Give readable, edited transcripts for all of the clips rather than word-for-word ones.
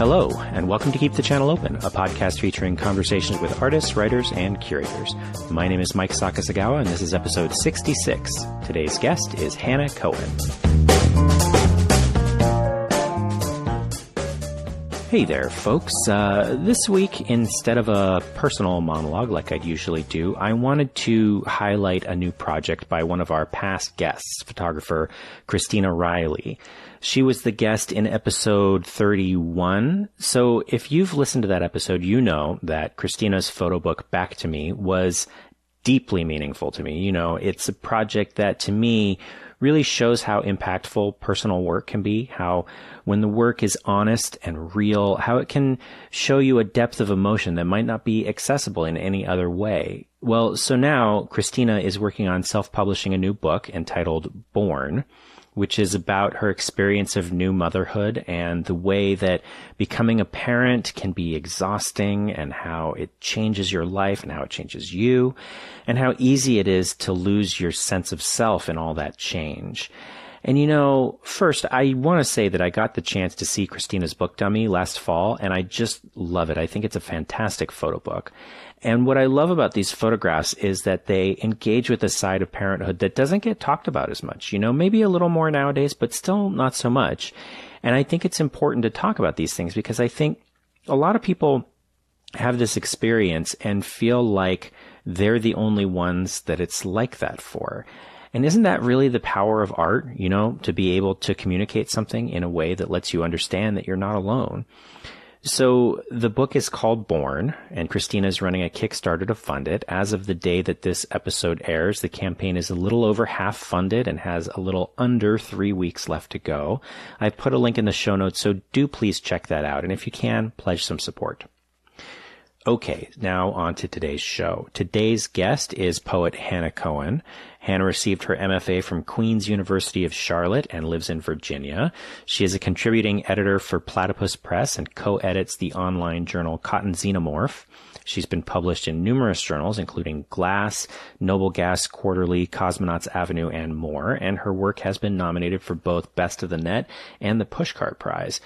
Hello, and welcome to Keep the Channel Open, a podcast featuring conversations with artists, writers, and curators. My name is Mike Sakasagawa, and this is episode 66. Today's guest is Hannah Cohen. Hey there, folks. This week, instead of a personal monologue like I'd usually do, I wanted to highlight a new project by one of our past guests, photographer Christina Riley. She was the guest in episode 31. So if you've listened to that episode, you know that Christina's photo book, Back to Me, was deeply meaningful to me. You know, it's a project that to me really shows how impactful personal work can be, how when the work is honest and real, how it can show you a depth of emotion that might not be accessible in any other way. Well, so now Christina is working on self-publishing a new book entitled Born, which is about her experience of new motherhood and the way that becoming a parent can be exhausting and how it changes your life and how it changes you and how easy it is to lose your sense of self in all that change. And you know, first, I want to say that I got the chance to see Christina's book dummy last fall, and I just love it. I think it's a fantastic photo book. And what I love about these photographs is that they engage with a side of parenthood that doesn't get talked about as much. You know, maybe a little more nowadays, but still not so much. And I think it's important to talk about these things because I think a lot of people have this experience and feel like they're the only ones that it's like that for. And isn't that really the power of art, you know, to be able to communicate something in a way that lets you understand that you're not alone? So the book is called Born, and Christina is running a Kickstarter to fund it. As of the day that this episode airs, the campaign is a little over half funded and has a little under 3 weeks left to go. I've put a link in the show notes, so do please check that out. And if you can, pledge some support. Okay, now on to today's show. Today's guest is poet Hannah Cohen. Hannah received her MFA from Queen's University of Charlotte and lives in Virginia. She is a contributing editor for Platypus Press and co-edits the online journal Cotton Xenomorph. She's been published in numerous journals, including Glass, Noble Gas Quarterly, Cosmonauts Avenue, and more. And her work has been nominated for both Best of the Net and the Pushcart Prize.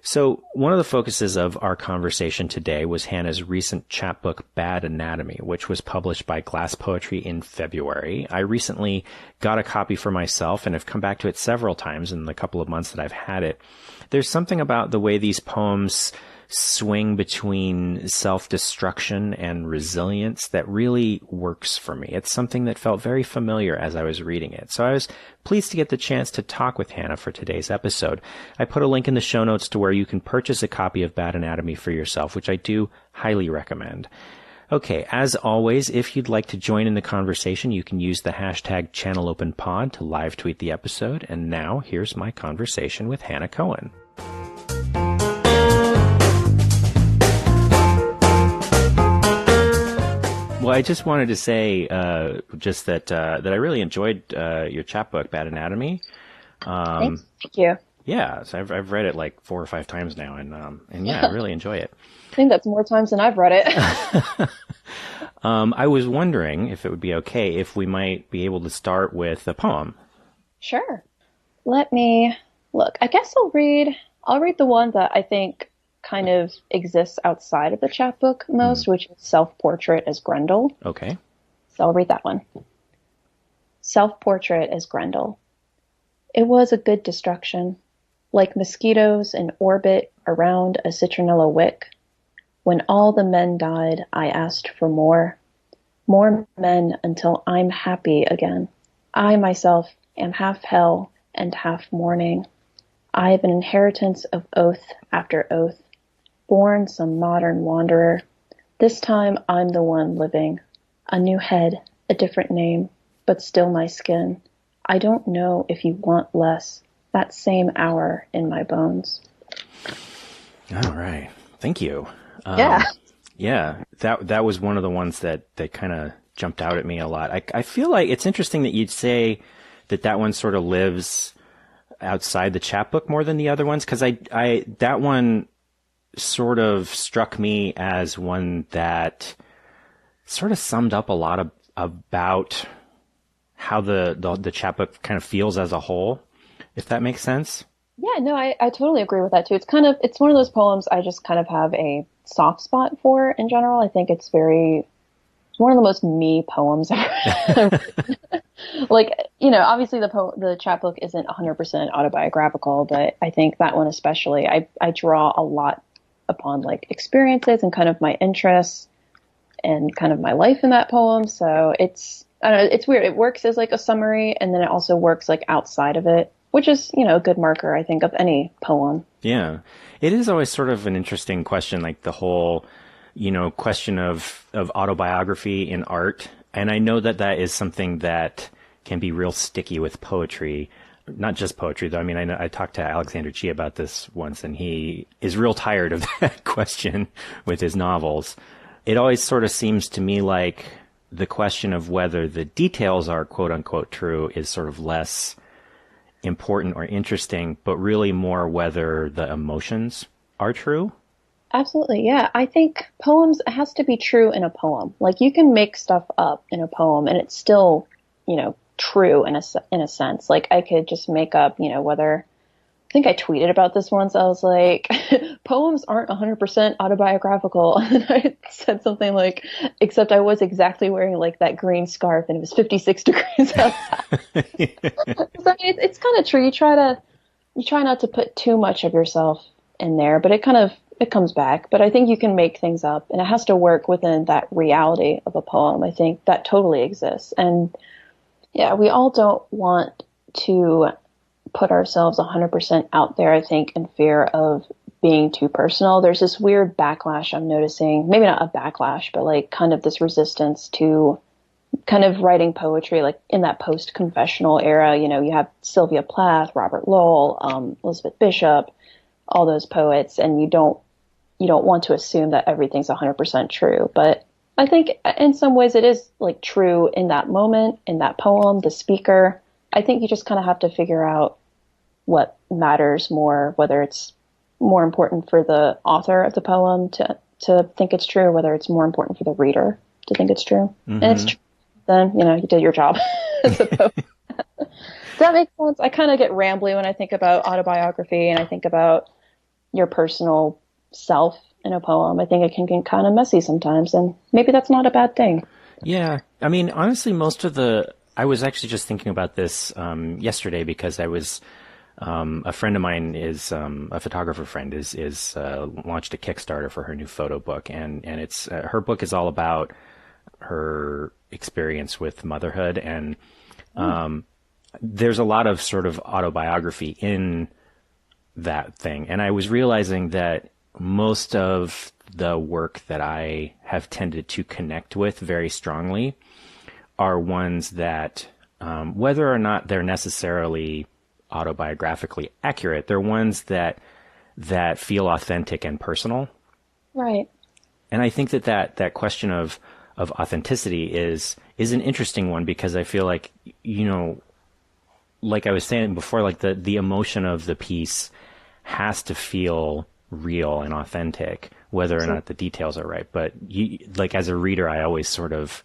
So one of the focuses of our conversation today was Hannah's recent chapbook, Bad Anatomy, which was published by Glass Poetry in February. I recently got a copy for myself and have come back to it several times in the couple of months that I've had it. There's something about the way these poems swing between self-destruction and resilience that really works for me. It's something that felt very familiar as I was reading it. So I was pleased to get the chance to talk with Hannah for today's episode. I put a link in the show notes to where you can purchase a copy of Bad Anatomy for yourself, which I do highly recommend. Okay, as always, if you'd like to join in the conversation, you can use the hashtag ChannelOpenPod to live tweet the episode. And now, here's my conversation with Hannah Cohen. Well, I just wanted to say that I really enjoyed your chapbook, Bad Anatomy. Thank you. Yeah, so I've read it like 4 or 5 times now, and yeah, I really enjoy it. I think that's more times than I've read it. I was wondering if it would be okay if we might be able to start with a poem. Sure. Let me look. I guess I'll read the one that I think kind of exists outside of the chapbook most, which is Self-Portrait as Grendel. Okay. So I'll read that one. Self-Portrait as Grendel. It was a good destruction, like mosquitoes in orbit around a citronella wick. When all the men died, I asked for more men until I'm happy again. I myself am half hell and half mourning. I have an inheritance of oath after oath. Born some modern wanderer. This time I'm the one living. A new head, a different name, but still my skin. I don't know if you want less. That same hour in my bones. All right. Thank you. Yeah. Yeah. That was one of the ones that kind of jumped out at me a lot. I feel like it's interesting that you'd say that one sort of lives outside the chapbook more than the other ones. Cause that one sort of struck me as one that sort of summed up a lot about how the chapbook kind of feels as a whole, if that makes sense. Yeah, no, I totally agree with that too. It's one of those poems I just kind of have a soft spot for in general. I think it's one of the most me poems ever. Like, obviously the chapbook isn't 100% autobiographical, but I think that one especially, I draw a lot upon like experiences and kind of my interests and kind of my life in that poem. So I don't know, it's weird. It works as like a summary and then it also works like outside of it, which is, a good marker, I think, of any poem. Yeah. It is always sort of an interesting question, like the whole, question of autobiography in art. And I know that that is something that can be real sticky with poetry. Not just poetry, though. I mean, I talked to Alexander Chi about this once, and he is real tired of that question with his novels. It always sort of seems to me like the question of whether the details are quote unquote true is sort of less important or interesting, but really more whether the emotions are true. Absolutely. Yeah. I think poems, it has to be true in a poem. Like you can make stuff up in a poem and it's still, true in a sense. Like I could just make up, whether I think I tweeted about this once. I was like, poems aren't 100% autobiographical. And I said something like, except I was exactly wearing like that green scarf and it was 56 degrees outside. So, I mean, it's kind of true. You try not to put too much of yourself in there, but it comes back. But I think you can make things up and it has to work within that reality of a poem. I think that totally exists. And yeah, we all don't want to put ourselves 100% out there, I think, in fear of being too personal. There's this weird backlash I'm noticing, maybe not a backlash, but like kind of this resistance to kind of writing poetry, like in that post-confessional era. You have Sylvia Plath, Robert Lowell, Elizabeth Bishop, all those poets, and you don't want to assume that everything's 100% true. But I think in some ways it is like true in that moment, in that poem, the speaker. I think you just kind of have to figure out what matters more, whether it's more important for the author of the poem to think it's true, or whether it's more important for the reader to think it's true. Mm-hmm. And it's true, then, you did your job, I suppose. Does that make sense? I kind of get rambly when I think about autobiography and I think about your personal self in a poem. I think it can get kind of messy sometimes, and maybe that's not a bad thing. Yeah. I mean, honestly, I was actually just thinking about this yesterday because a friend of mine is a photographer friend is launched a Kickstarter for her new photo book, and it's her book is all about her experience with motherhood, and there's a lot of sort of autobiography in that thing. And I was realizing that most of the work that I have tended to connect with very strongly are ones that, whether or not they're necessarily autobiographically accurate, they're ones that feel authentic and personal. Right. And I think that question of authenticity is an interesting one, because I feel like, like I was saying before, like the emotion of the piece has to feel real and authentic, whether or not the details are right. But like as a reader, I always sort of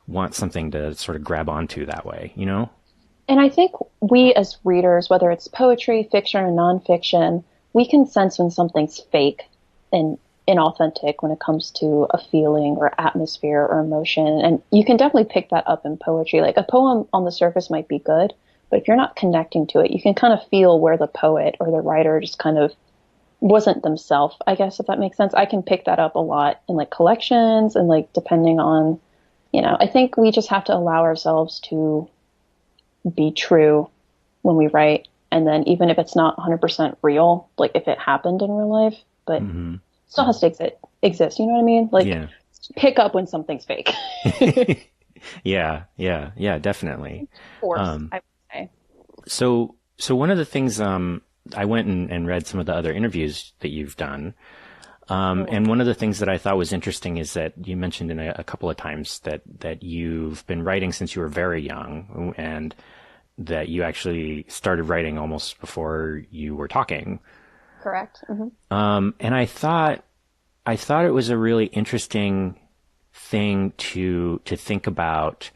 want something to sort of grab onto that way, And I think we as readers, whether it's poetry, fiction, or nonfiction, we can sense when something's fake and inauthentic when it comes to a feeling or atmosphere or emotion. And you can definitely pick that up in poetry. Like a poem on the surface might be good, but if you're not connecting to it, you can kind of feel where the poet or the writer just kind of wasn't themselves, I guess, if that makes sense. I can pick that up a lot in like collections and like depending on, I think we just have to allow ourselves to be true when we write. And then even if it's not 100% real, like if it happened in real life, but still has to exist. You know what I mean? Like pick up when something's fake. Yeah, definitely. Force, I would say. So one of the things, I went and read some of the other interviews that you've done. And one of the things that I thought was interesting is that you mentioned in a couple of times that you've been writing since you were very young, and that you actually started writing almost before you were talking. Correct. Mm-hmm. And I thought it was a really interesting thing to think about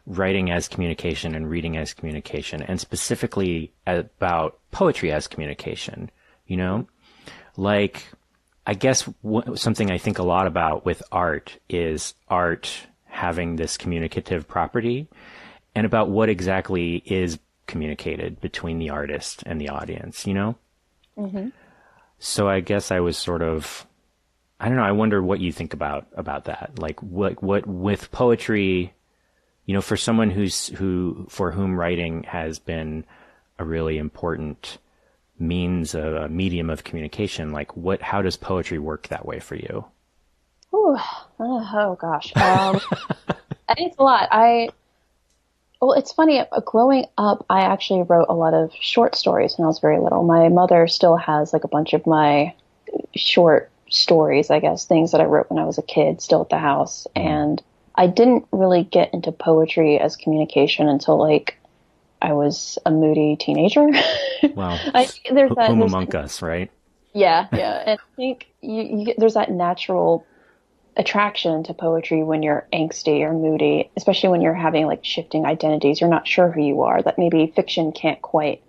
writing as communication and reading as communication, and specifically about poetry as communication, you know? Like, I guess something I think a lot about with art is art having this communicative property, and about what exactly is communicated between the artist and the audience, you know? Mm-hmm. So I guess I was sort of, I don't know, I wonder what you think about that. Like what with poetry, you know, for someone for whom writing has been a really important means, a medium of communication, like how does poetry work that way for you? Ooh, oh gosh. I think it's a lot. Well, it's funny. Growing up, I actually wrote a lot of short stories when I was very little. My mother still has like a bunch of my short stories, I guess, things that I wrote when I was a kid still at the house. And I didn't really get into poetry as communication until like I was a moody teenager. Wow. There's Whom among us, right? Yeah, yeah. And I think there's that natural attraction to poetry when you're angsty or moody, especially when you're having like shifting identities. You're not sure who you are, that maybe fiction can't quite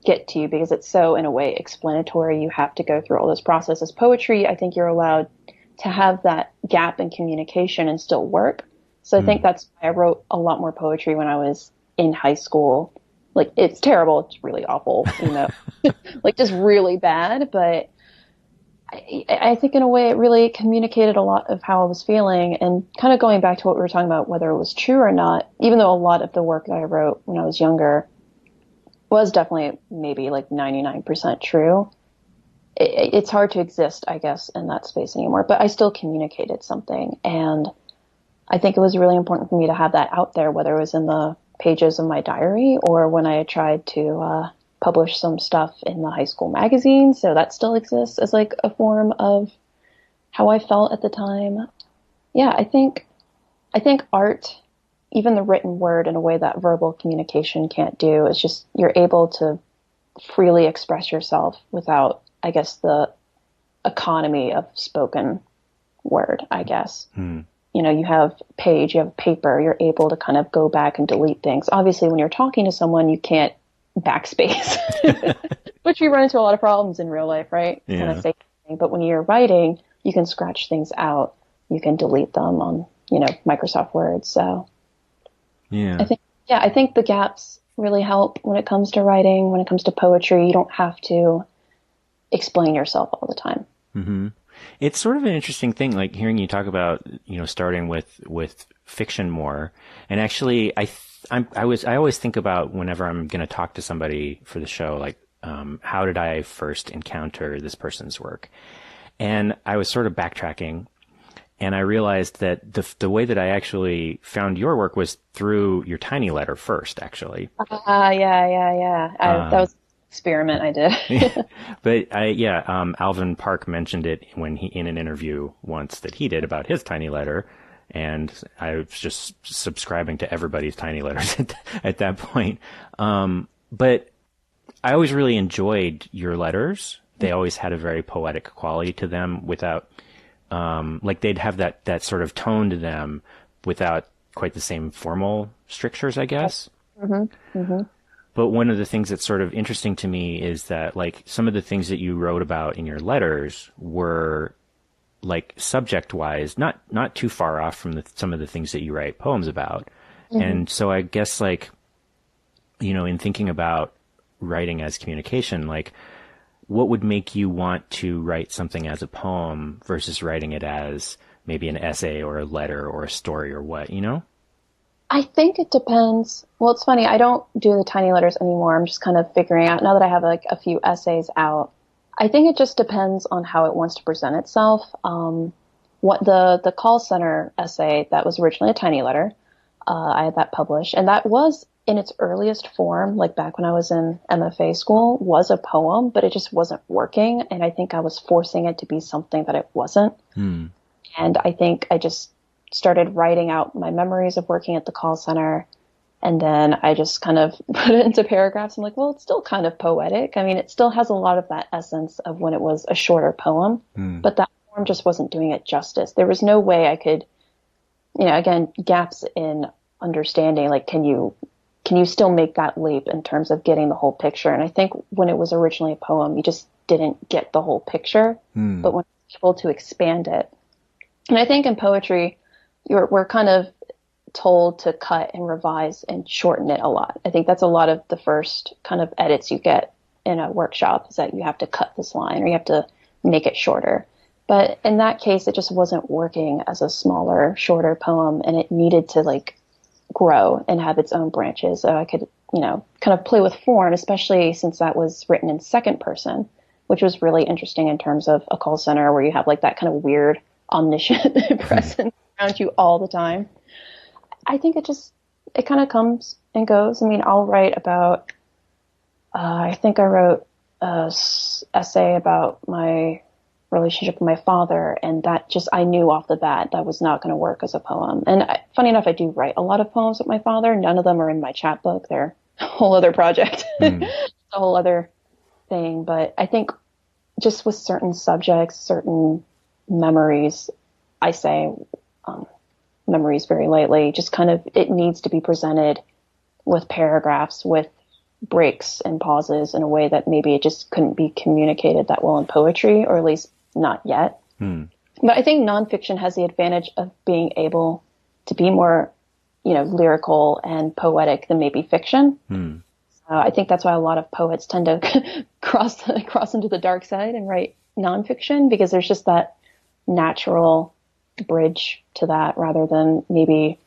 get to you because it's so, in a way, explanatory. You have to go through all those processes. Poetry, I think you're allowed to have that gap in communication and still work. So I think that's why I wrote a lot more poetry when I was in high school. Like, it's terrible. It's really awful, you know, like just really bad. But I think in a way it really communicated a lot of how I was feeling, and kind of going back to what we were talking about, whether it was true or not, even though a lot of the work that I wrote when I was younger was definitely maybe like 99% true. It's hard to exist, I guess, in that space anymore, but I still communicated something. And I think it was really important for me to have that out there, whether it was in the pages of my diary or when I tried to, publish some stuff in the high school magazine. So that still exists as like a form of how I felt at the time. Yeah, I think art, even the written word, in a way that verbal communication can't do, is just you're able to freely express yourself without, I guess, the economy of spoken word, I guess. You know, you have page, you have paper, you're able to kind of go back and delete things. Obviously, when you're talking to someone, you can't backspace, which you run into a lot of problems in real life, right? Yeah. When I say anything. But when you're writing, you can scratch things out. You can delete them on, you know, Microsoft Word. So yeah, I think the gaps really help when it comes to writing, when it comes to poetry. You don't have to explain yourself all the time. Mm-hmm. It's sort of an interesting thing, like hearing you talk about, you know, starting with fiction more. And actually, I always think about whenever I'm going to talk to somebody for the show, like, how did I first encounter this person's work? And I was sort of backtracking, and I realized that the way that I actually found your work was through your tiny letter first, actually. Yeah. That was an experiment I did. But Alvin Park mentioned it when in an interview once that he did about his tiny letter. And I was just subscribing to everybody's tiny letters at that point. But I always really enjoyed your letters. They always had a very poetic quality to them without, like they'd have that sort of tone to them without quite the same formal strictures, I guess. Mm-hmm. Mm-hmm. But one of the things that's sort of interesting to me is that like some of the things that you wrote about in your letters were like subject wise, not too far off from some of the things that you write poems about. Mm-hmm. And so I guess like, you know, in thinking about writing as communication, like what would make you want to write something as a poem versus writing it as maybe an essay or a letter or a story or what, you know? I think it depends. Well, it's funny. I don't do the tiny letters anymore. I'm just kind of figuring out now that I have like a few essays out. I think it just depends on how it wants to present itself. What the call center essay that was originally a tiny letter, I had that published, and that was in its earliest form, like back when I was in MFA school, was a poem, but it just wasn't working, and I think I was forcing it to be something that it wasn't. And I think I just started writing out my memories of working at the call center. And then I just kind of put it into paragraphs. I'm like, well, it's still kind of poetic. I mean, it still has a lot of that essence of when it was a shorter poem, but that form just wasn't doing it justice. There was no way I could, you know, again, gaps in understanding, like, can you still make that leap in terms of getting the whole picture? And I think when it was originally a poem, you just didn't get the whole picture, but when you're able to expand it. And I think in poetry, we're kind of told to cut and revise and shorten it a lot. I think that's a lot of the first kind of edits you get in a workshop, is that you have to cut this line or you have to make it shorter. But in that case, it just wasn't working as a smaller, shorter poem, and it needed to like grow and have its own branches. So I could, kind of play with form, especially since that was written in second person, which was really interesting in terms of a call center where you have like that kind of weird omniscient presence around you all the time. I think it kind of comes and goes. I mean, I'll write about, I think I wrote a essay about my relationship with my father, and that just, I knew off the bat that was not going to work as a poem. And funny enough, I do write a lot of poems with my father. None of them are in my chapbook. They're a whole other project, a whole other thing. But I think just with certain subjects, certain memories, I say memories very lightly, just kind of, it needs to be presented with paragraphs, with breaks and pauses in a way that maybe it just couldn't be communicated that well in poetry, or at least not yet. But I think nonfiction has the advantage of being able to be more, lyrical and poetic than maybe fiction. I think that's why a lot of poets tend to cross into the dark side and write nonfiction, because there's just that natural bridge to that, rather than maybe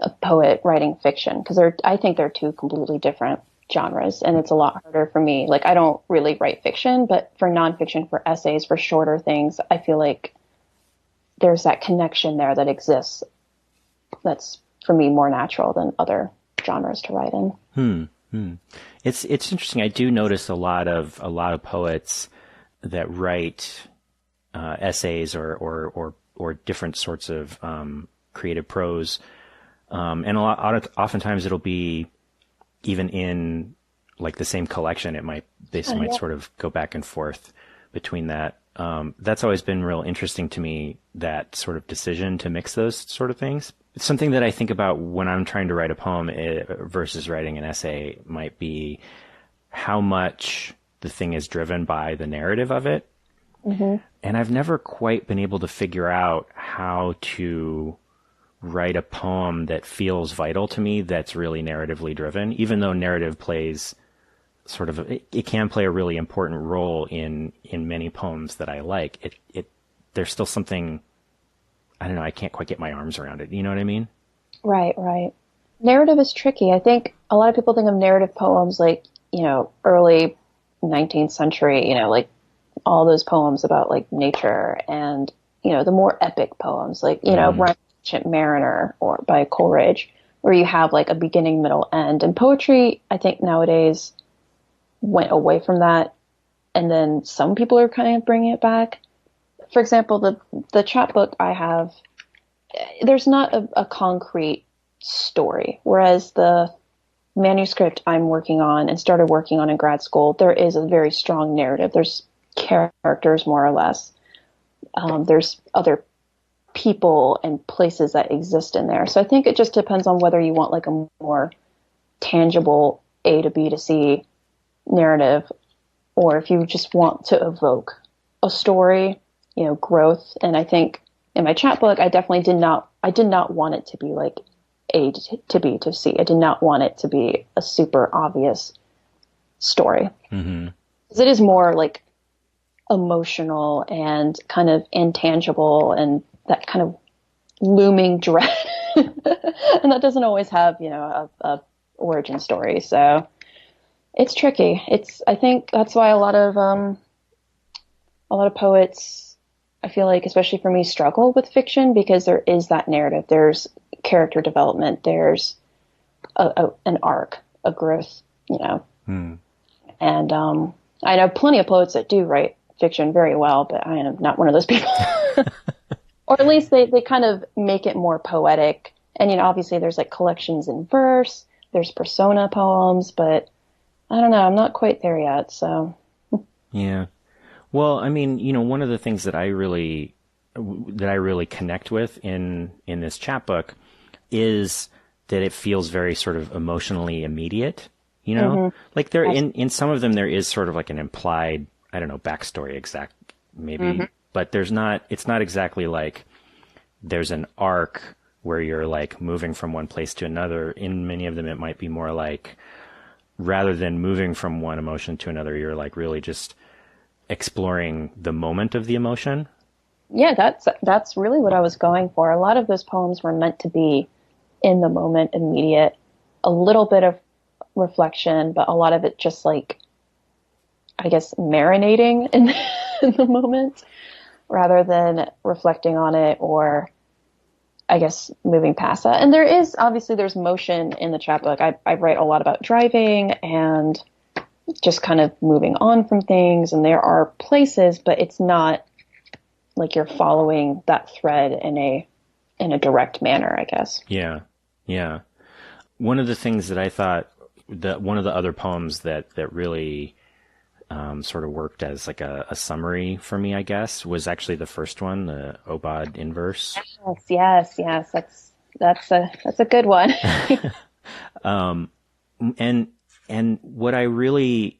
a poet writing fiction, because I think they're two completely different genres, and it's a lot harder for me. Like, I don't really write fiction, but for nonfiction, for essays, for shorter things, I feel like there's that connection there that exists that's, for me, more natural than other genres to write in. It's interesting. I do notice a lot of poets that write essays or different sorts of creative prose, and oftentimes it'll be even in like the same collection. They might sort of go back and forth between that. That's always been real interesting to me, that sort of decision to mix those sort of things. It's something that I think about when I'm trying to write a poem versus writing an essay might be how much the thing is driven by the narrative of it. And I've never quite been able to figure out how to write a poem that feels vital to me, that's really narratively driven, even though narrative plays sort of, it can play a really important role in many poems that I like. There's still something, I don't know, I can't quite get my arms around it. You know what I mean? Right. Narrative is tricky. I think a lot of people think of narrative poems like, early 19th century, like all those poems about like nature, and, the more epic poems like, Ancient Mariner or by Coleridge, where you have like a beginning, middle, end. And poetry, I think nowadays went away from that, and then some people are kind of bringing it back. For example, the chapbook I have, there's not a concrete story, whereas the manuscript I'm working on and started working on in grad school, there is a very strong narrative. There's characters, more or less. There's other people and places that exist in there. So I think it just depends on whether you want like a more tangible A to B to C narrative, or if you just want to evoke a story, growth. And I think in my chapbook, I definitely did not want it to be like A to B to C. I did not want it to be a super obvious story. Because it is more like emotional and kind of intangible, and that kind of looming dread. And that doesn't always have, a origin story. So it's tricky. I think that's why a lot of poets, I feel like, especially for me, struggle with fiction, because there is that narrative. There's character development. There's an arc, a growth, And I know plenty of poets that do write fiction very well, but I am not one of those people. Or at least they kind of make it more poetic. And, obviously there's like collections in verse, there's persona poems, but I don't know, I'm not quite there yet, so. Yeah. Well, I mean, one of the things that I really connect with in this chapbook is that it feels very sort of emotionally immediate, you know, like there in some of them, there is sort of like an implied, I don't know, backstory exact maybe, but it's not exactly like there's an arc where you're like moving from one place to another. In many of them, it might be more like, rather than moving from one emotion to another, you're like really just exploring the moment of the emotion. Yeah, that's really what I was going for. A lot of those poems were meant to be in the moment, immediate, a little bit of reflection, but a lot of it just like, I guess, marinating in, in the moment rather than reflecting on it or, I guess, moving past that. And there's motion in the chapbook. I write a lot about driving and just kind of moving on from things. And there are places, but it's not like you're following that thread in a direct manner, I guess. Yeah. Yeah. One of the things that I thought that one of the other poems that really sort of worked as like a summary for me, I guess, was actually the first one, the Obad Inverse. Yes. That's a good one. And what I really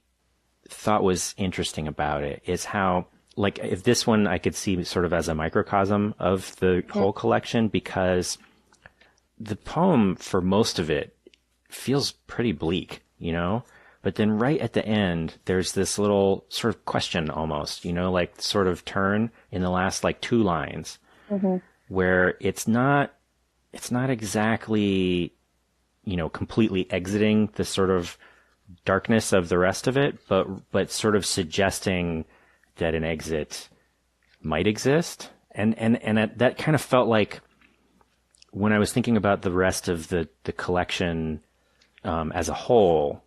thought was interesting about it is how, like, if this one I could see sort of as a microcosm of the whole collection, because the poem for most of it feels pretty bleak, you know? But then right at the end, there's this little sort of question almost, you know, like sort of turn in the last like two lines where it's not exactly, you know, completely exiting the sort of darkness of the rest of it, but sort of suggesting that an exit might exist. And that kind of felt like, when I was thinking about the rest of the collection as a whole,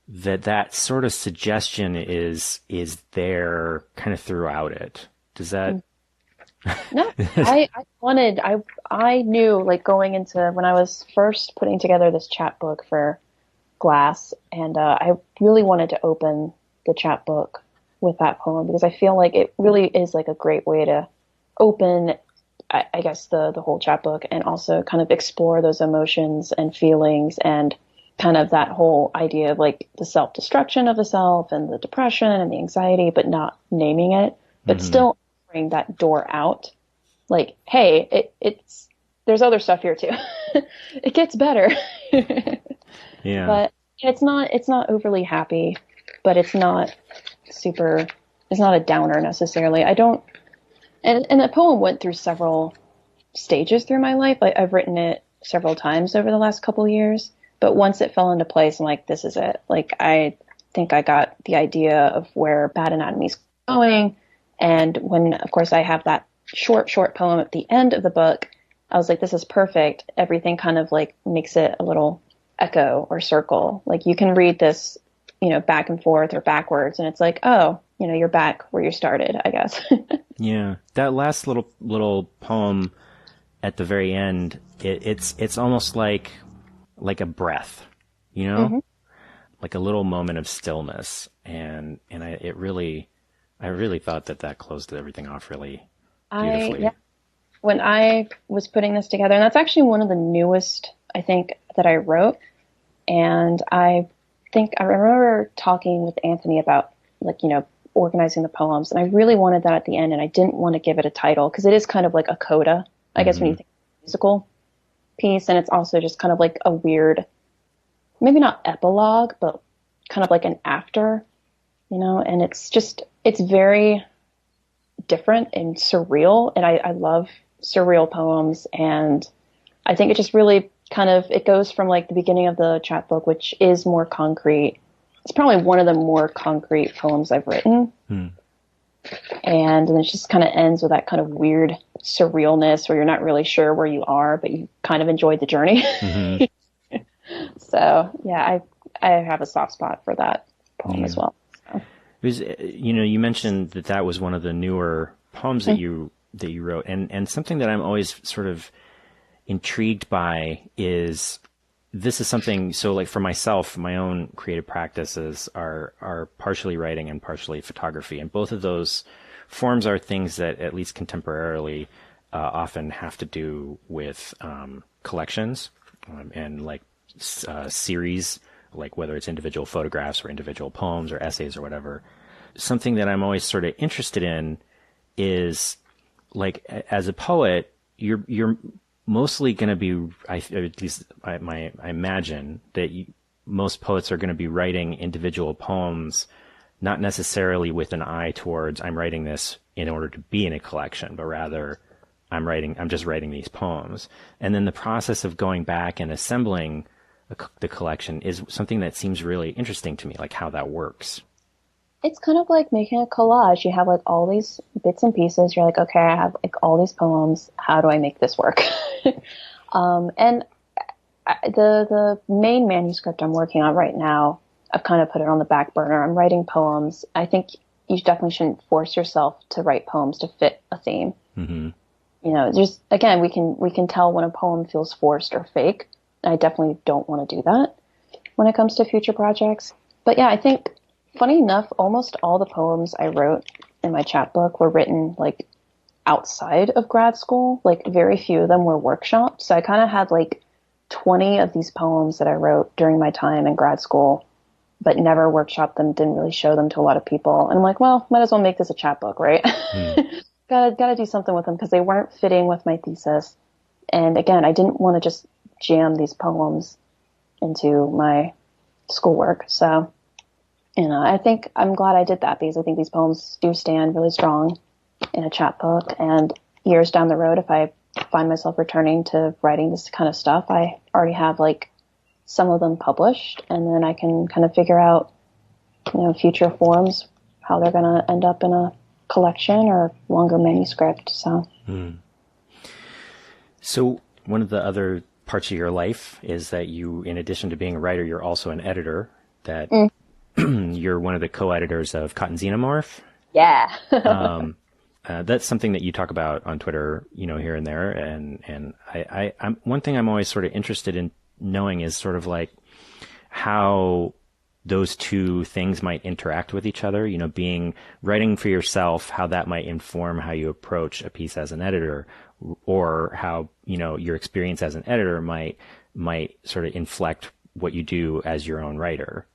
that sort of suggestion is there kind of throughout it. Does that? No, I knew, like, going into when I was first putting together this chapbook for Glass, and I really wanted to open the chapbook with that poem because I feel like it really is like a great way to open, I guess, the whole chapbook, and also kind of explore those emotions and feelings and kind of that whole idea of like the self-destruction of the self and the depression and the anxiety, but not naming it, but still offering that door out. Like, hey, it's there's other stuff here too. It gets better. Yeah. But it's not overly happy, but it's not a downer necessarily. I don't, and the poem went through several stages through my life. I've written it several times over the last couple of years, but once it fell into place, I'm like, this is it. Like, I think I got the idea of where Bad Anatomy's going. And when, of course, I have that short poem at the end of the book, I was like, this is perfect. Everything kind of like makes it a little echo or circle. Like, you can read this, you know, back and forth or backwards, and it's like, oh, you know, you're back where you started, I guess. Yeah. That last little poem at the very end, it's almost like a breath, you know, like a little moment of stillness. And I really thought that closed everything off really beautifully. When I was putting this together, and that's actually one of the newest, I think, that I wrote. And I think I remember talking with Anthony about, like, you know, organizing the poems, and I really wanted that at the end, and I didn't want to give it a title because it is kind of like a coda, I guess, when you think of a musical piece, and it's also just kind of like a weird, maybe not epilogue, but kind of like an after, you know, and it's very different and surreal, and I love surreal poems, and I think it just really kind of, it goes from like the beginning of the chapbook, which is more concrete. It's probably one of the more concrete poems I've written. And then it just kind of ends with that kind of weird surrealness where you're not really sure where you are, but you kind of enjoyed the journey. So yeah, I have a soft spot for that poem as well. So. It was, you know, you mentioned that was one of the newer poems that you wrote, and something that I'm always sort of intrigued by is, this is something, so like for myself, my own creative practices are partially writing and partially photography. And both of those forms are things that, at least contemporarily, often have to do with collections and like series, like whether it's individual photographs or individual poems or essays or whatever. Something that I'm always sort of interested in is, like, as a poet, you're mostly going to be, at least I imagine that most poets are going to be writing individual poems, not necessarily with an eye towards I'm writing this in order to be in a collection, but rather I'm just writing these poems. And then the process of going back and assembling the collection is something that seems really interesting to me, like how that works. It's kind of like making a collage. You have like all these bits and pieces. You're like, okay, I have like all these poems. How do I make this work? And the main manuscript I'm working on right now, I've kind of put it on the back burner. I'm writing poems. I think you definitely shouldn't force yourself to write poems to fit a theme. Mm-hmm. You know, just again, we can tell when a poem feels forced or fake. I definitely don't want to do that when it comes to future projects. But yeah, I think, funny enough, almost all the poems I wrote in my chapbook were written like outside of grad school. Like very few of them were workshopped. So I kind of had like 20 of these poems that I wrote during my time in grad school, but never workshopped them, didn't really show them to a lot of people. And I'm like, well, might as well make this a chapbook, right? Mm. Gotta do something with them because they weren't fitting with my thesis. And again, I didn't want to just jam these poems into my schoolwork. So, you know, I think I'm glad I did that because I think these poems do stand really strong in a chapbook. And years down the road, if I find myself returning to writing this kind of stuff, I already have like some of them published, and then I can kind of figure out, you know, future forms, how they're going to end up in a collection or longer manuscript. So, So one of the other parts of your life is that you, in addition to being a writer, you're also an editor. That you're one of the co-editors of Cotton Xenomorph. Yeah. That's something that you talk about on Twitter, you know, here and there. And I'm one thing I'm always sort of interested in knowing is sort of like how those two things might interact with each other, you know, writing for yourself, how that might inform how you approach a piece as an editor, or how, you know, your experience as an editor might sort of inflect what you do as your own writer.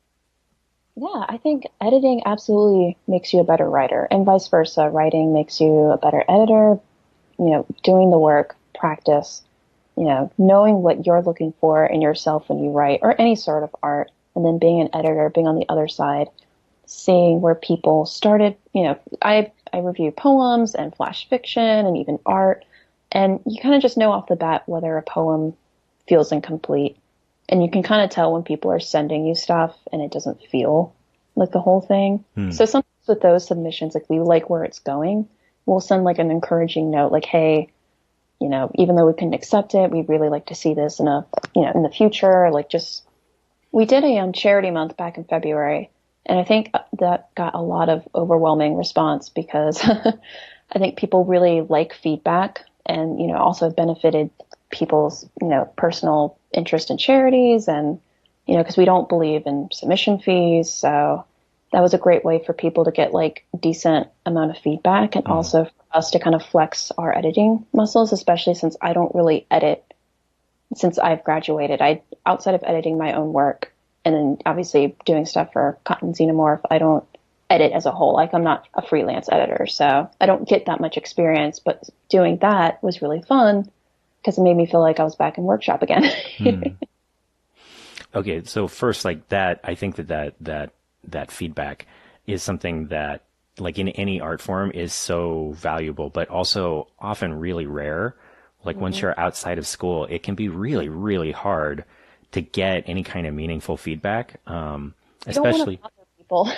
Yeah, I think editing absolutely makes you a better writer, and vice versa. Writing makes you a better editor. You know, doing the work, practice, you know, knowing what you're looking for in yourself when you write, or any sort of art, and then being an editor, being on the other side, seeing where people started. You know, I review poems and flash fiction and even art, and you kind of just know off the bat whether a poem feels incomplete. And you can kind of tell when people are sending you stuff and it doesn't feel like the whole thing. So sometimes with those submissions, like we like where it's going, we'll send like an encouraging note, like, hey, you know, even though we couldn't accept it, we'd really like to see this in the future. Like, just, we did a charity month back in February, and I think that got a lot of overwhelming response because I think people really like feedback, and, you know, also benefited people's, you know, personal interest in charities, and, you know, because we don't believe in submission fees. So that was a great way for people to get like decent amount of feedback, and also for us to kind of flex our editing muscles, especially since I don't really edit since I've graduated. Outside of editing my own work and then obviously doing stuff for Cotton Xenomorph, I don't edit as a whole. Like, I'm not a freelance editor, so I don't get that much experience, but doing that was really fun because it made me feel like I was back in workshop again. Okay, so first, like that, I think that feedback is something that, like in any art form, is so valuable, but also often really rare. Like once you're outside of school, it can be really, really hard to get any kind of meaningful feedback. Especially don't want to bother people.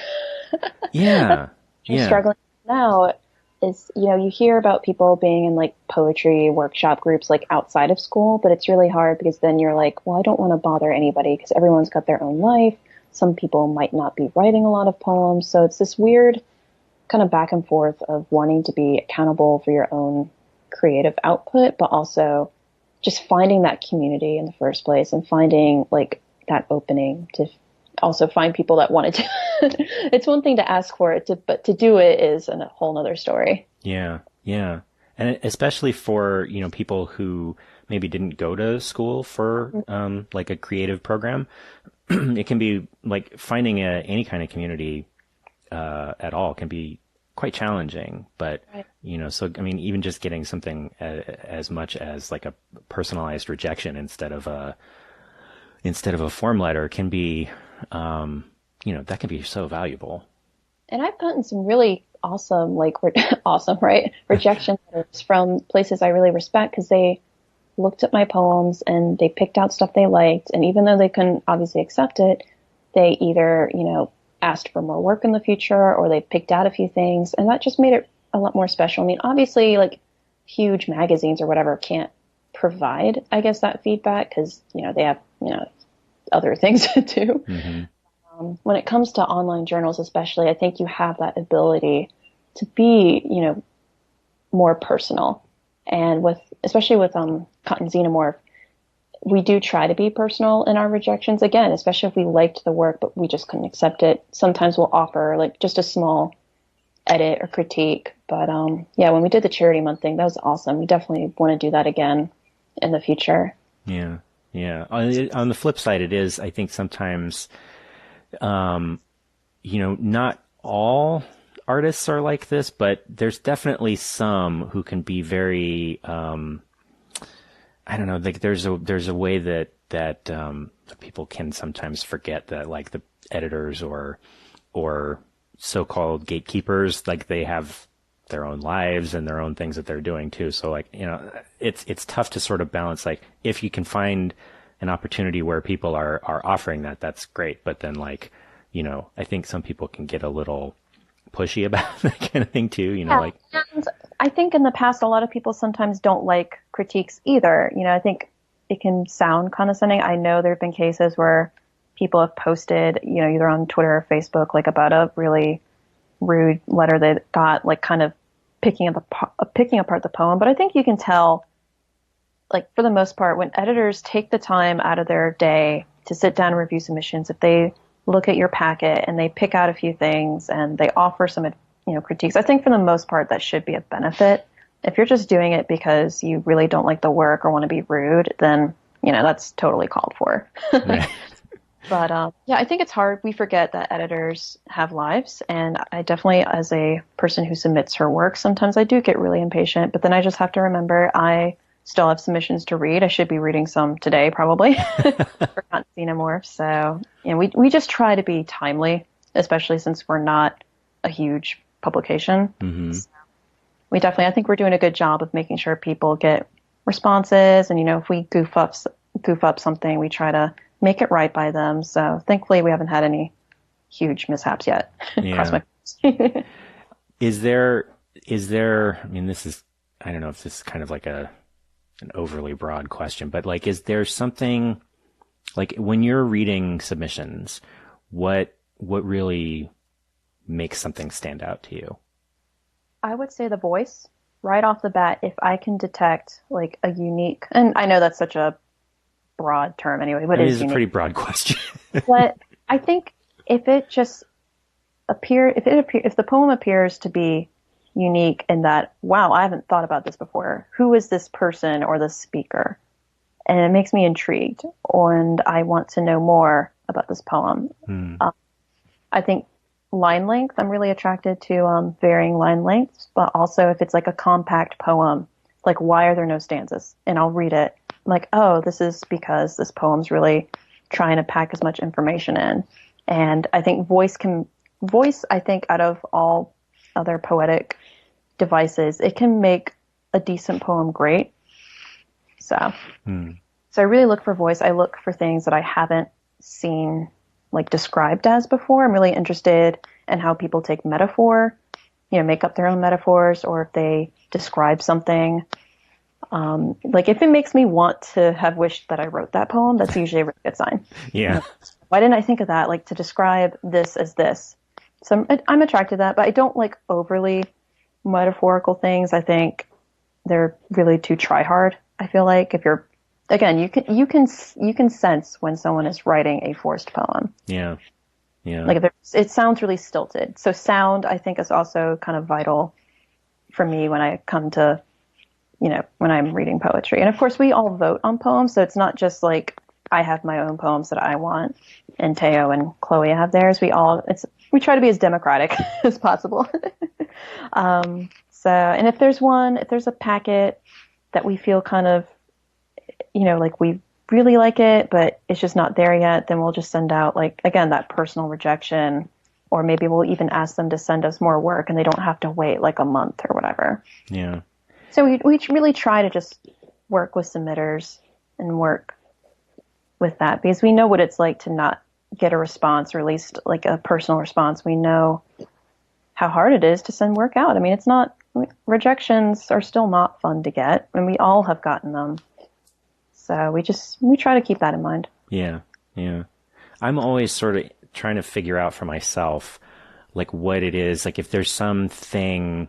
Yeah. I'm struggling now is, you know, you hear about people being in like poetry workshop groups like outside of school, but it's really hard because then you're like, well, I don't want to bother anybody because everyone's got their own life. Some people might not be writing a lot of poems. So it's this weird kind of back and forth of wanting to be accountable for your own creative output, but also just finding that community in the first place and finding like that opening to also find people that want to do it's one thing to ask for it, but to do it is a whole nother story. Yeah. Yeah. And especially for, you know, people who maybe didn't go to school for like a creative program, it can be like finding any kind of community at all can be quite challenging. But Right. so I mean, even just getting something as much as like a personalized rejection instead of a form letter can be, that can be so valuable. And I've gotten some really awesome, awesome, right? Rejection letters from places I really respect because they looked at my poems and they picked out stuff they liked. And even though they couldn't obviously accept it, they either, asked for more work in the future or they picked out a few things. And that just made it a lot more special. I mean, obviously, like huge magazines or whatever can't provide, I guess, that feedback because, they have, other things to do. Mm-hmm. When it comes to online journals, especially, I think you have that ability to be, more personal. And especially with Cotton Xenomorph, we do try to be personal in our rejections. Again, especially if we liked the work, but we just couldn't accept it. Sometimes we'll offer like just a small edit or critique. But yeah, when we did the Charity Month thing, that was awesome. We definitely want to do that again in the future. Yeah. Yeah. On the flip side, it is, I think sometimes, not all artists are like this, but there's definitely some who can be very, I don't know, like there's a way that people can sometimes forget that like the editors or so-called gatekeepers, like they have their own lives and their own things that they're doing too. So like, it's tough to sort of balance, like if you can find an opportunity where people are offering that, that's great. But then like, I think some people can get a little pushy about that kind of thing too, Yeah, like. and I think in the past, a lot of people sometimes don't like critiques either. I think it can sound condescending. I know there have been cases where people have posted, either on Twitter or Facebook, like about a really rude letter they got, like kind of picking apart the poem. But I think you can tell, like for the most part, when editors take the time out of their day to sit down and review submissions, if they look at your packet and they pick out a few things and they offer some, critiques, I think for the most part that should be a benefit. If you're just doing it because you really don't like the work or want to be rude, then, that's totally called for. Right. But yeah, I think it's hard. We forget that editors have lives. And I definitely, as a person who submits her work, sometimes I do get really impatient. But then I just have to remember I still have submissions to read. I should be reading some today, probably, for Cotton Xenomorph. So we just try to be timely, especially since we're not a huge publication. Mm-hmm. So I think we're doing a good job of making sure people get responses. And, if we goof up something, we try to make it right by them. So thankfully we haven't had any huge mishaps yet. Yeah. Is there, I mean, I don't know if this is kind of like an overly broad question, but like, is there something like when you're reading submissions, what really makes something stand out to you? I would say the voice right off the bat. If I can detect like a unique, and I know that's such a broad term anyway, but it is is a unique. pretty broad question. But I think if it just if the poem appears to be unique in that, wow, I haven't thought about this before. Who is this person or this speaker? And it makes me intrigued, and I want to know more about this poem. I think line length, I'm really attracted to varying line lengths, but also if it's like a compact poem, like why are there no stanzas? And I'll read it. I'm like, oh, this is because this poem's really trying to pack as much information in. And I think voice, I think out of all other poetic devices, it can make a decent poem great. So I really look for voice. I look for things that I haven't seen like described as before. I'm really interested in how people take metaphor, make up their own metaphors, or if they describe something. Like if it makes me want to have wished that I wrote that poem, that's usually a really good sign. Yeah. Why didn't I think of that? Like to describe this as this. So I'm attracted to that, but I don't like overly metaphorical things. I think they're really too try hard. I feel like if you're, again, you can sense when someone is writing a forced poem. Yeah. Yeah. Like it sounds really stilted. So sound, I think, is also kind of vital for me when I come to when I'm reading poetry. And of course, we all vote on poems, so it's not just like I have my own poems that I want, and Teo and Chloe have theirs. We try to be as democratic as possible. And if there's a packet that we feel kind of, like we really like it, but it's just not there yet, then we'll just send out, like, again, that personal rejection, or maybe we'll even ask them to send us more work and they don't have to wait like a month or whatever. Yeah. So we really try to just work with submitters and work with that, because we know what it's like to not get a response, or at least like a personal response. We know how hard it is to send work out. I mean, rejections are still not fun to get, and we all have gotten them. So we try to keep that in mind. Yeah. Yeah. I'm always sort of trying to figure out for myself, like, what it is, like if there's something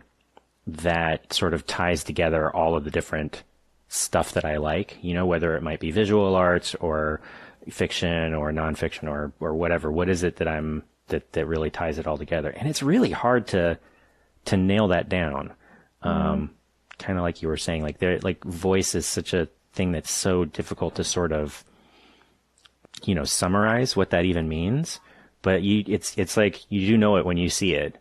that sort of ties together all of the different stuff that I like, whether it might be visual arts or fiction or nonfiction or whatever. What is it that really ties it all together? And it's really hard to nail that down. Kind of like you were saying, like voice is such a thing that's so difficult to sort of, summarize what that even means. But it's like you do know it when you see it.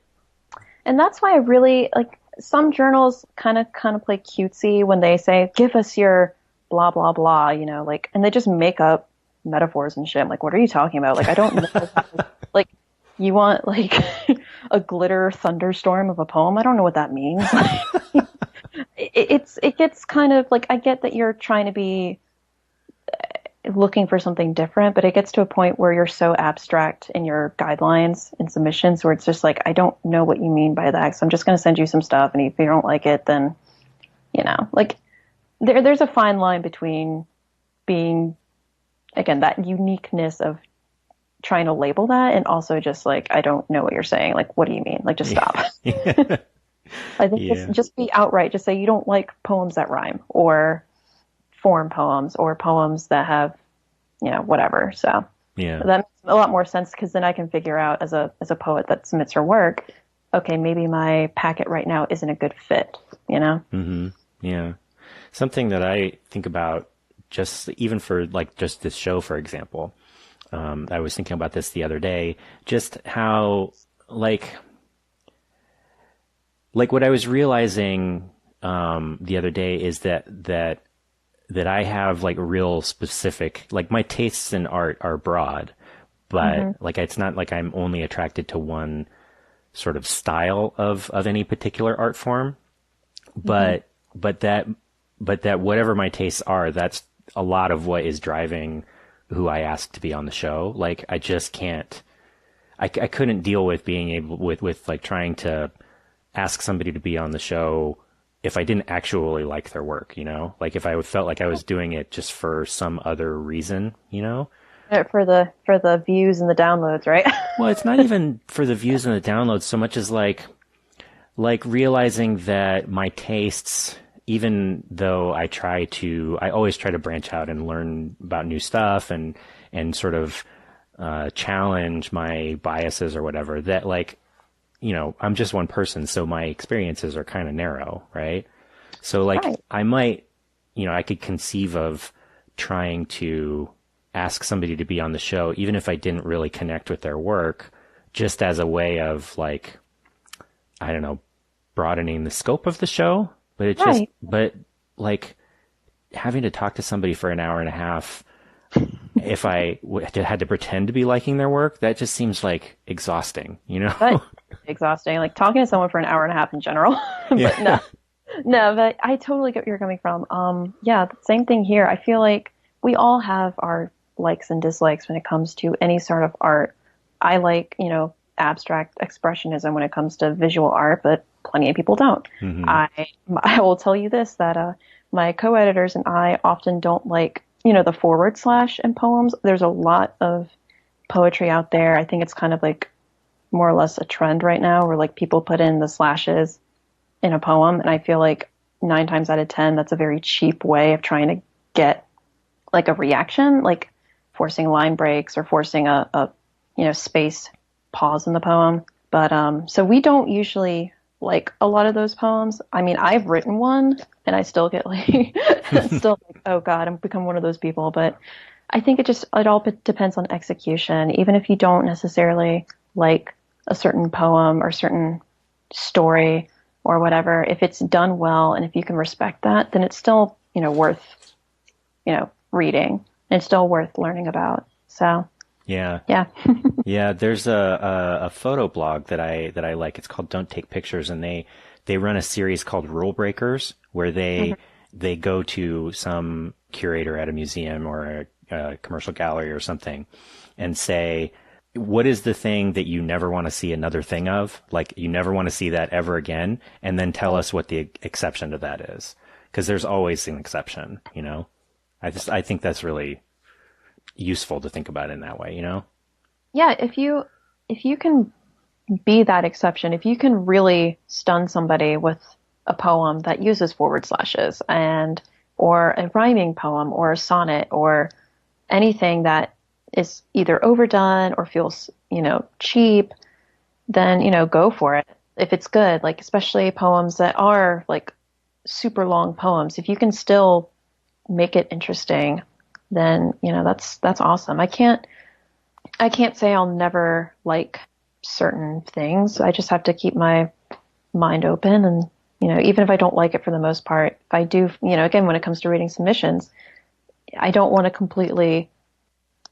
And that's why I really like, some journals kind of play cutesy when they say, give us your blah, blah, blah, and they just make up metaphors and shit. I'm like, what are you talking about? Like, I don't know. Like, you want like a glitter thunderstorm of a poem? I don't know what that means. It gets kind of like, I get that you're trying to be looking for something different, but it gets to a point where you're so abstract in your guidelines and submissions where it's just like, I don't know what you mean by that, so I'm just going to send you some stuff, and if you don't like it, then like there's a fine line between being, again, that uniqueness of trying to label that, and also just like, I don't know what you're saying, like, what do you mean, like, just stop. I think just be outright, just say you don't like poems that rhyme, or form poems, or poems that have, whatever. So that makes a lot more sense, because then I can figure out as a poet that submits her work, okay, maybe my packet right now isn't a good fit, Mm-hmm. Yeah. Something that I think about, just even for like just this show, for example, I was thinking about this the other day, just how like what I was realizing the other day is that I have like real specific, like my tastes in art are broad, but like it's not like I'm only attracted to one sort of style of any particular art form, but that whatever my tastes are, that's a lot of what is driving who I ask to be on the show. Like, I just can't, I couldn't deal with being able with like trying to ask somebody to be on the show if I didn't actually like their work, like if I felt like I was doing it just for some other reason, for the views and the downloads, right? Well, it's not even for the views and the downloads so much as like realizing that my tastes, even though I always try to branch out and learn about new stuff and sort of challenge my biases or whatever, that like, I'm just one person, so my experiences are kind of narrow, right? So like, right. I might, I could conceive of trying to ask somebody to be on the show, even if I didn't really connect with their work, just as a way of like, I don't know, broadening the scope of the show. But it just, but like having to talk to somebody for an hour and a half, if I had to pretend to be liking their work, that just seems like exhausting, But exhausting, like talking to someone for an hour and a half in general. But no, but I totally get where you're coming from. Yeah, same thing here. I feel like we all have our likes and dislikes when it comes to any sort of art. I like, abstract expressionism when it comes to visual art, but plenty of people don't. I will tell you this, that my co-editors and I often don't like, the forward slash in poems. There's a lot of poetry out there. I think it's kind of like more or less a trend right now where like people put in the slashes in a poem. And I feel like 9 times out of 10, that's a very cheap way of trying to get like a reaction, like forcing line breaks or forcing a space pause in the poem. But, so we don't usually like a lot of those poems. I mean, I've written one and I still get like, still like, oh God, I'm become one of those people. But I think it all depends on execution. Even if you don't necessarily like a certain poem or certain story or whatever, if it's done well and if you can respect that, then it's still, worth, reading, and it's still worth learning about. So, Yeah. yeah. Yeah, there's a photo blog that I like. It's called Don't Take Pictures, and they run a series called Rule Breakers, where they go to some curator at a museum or a commercial gallery or something and say, what is the thing that you never want to see another thing of? Like, you never want to see that ever again, and then tell us what the exception to that is. Because there's always an exception, I think that's really useful to think about in that way, Yeah, if you can be that exception, if you can really stun somebody with a poem that uses forward slashes or a rhyming poem or a sonnet or anything that is either overdone or feels, cheap, then, go for it. If it's good, like especially poems that are like super long poems, if you can still make it interesting, then, that's awesome. I can't say I'll never like certain things. I just have to keep my mind open and, even if I don't like it for the most part, if I do, again, when it comes to reading submissions, I don't want to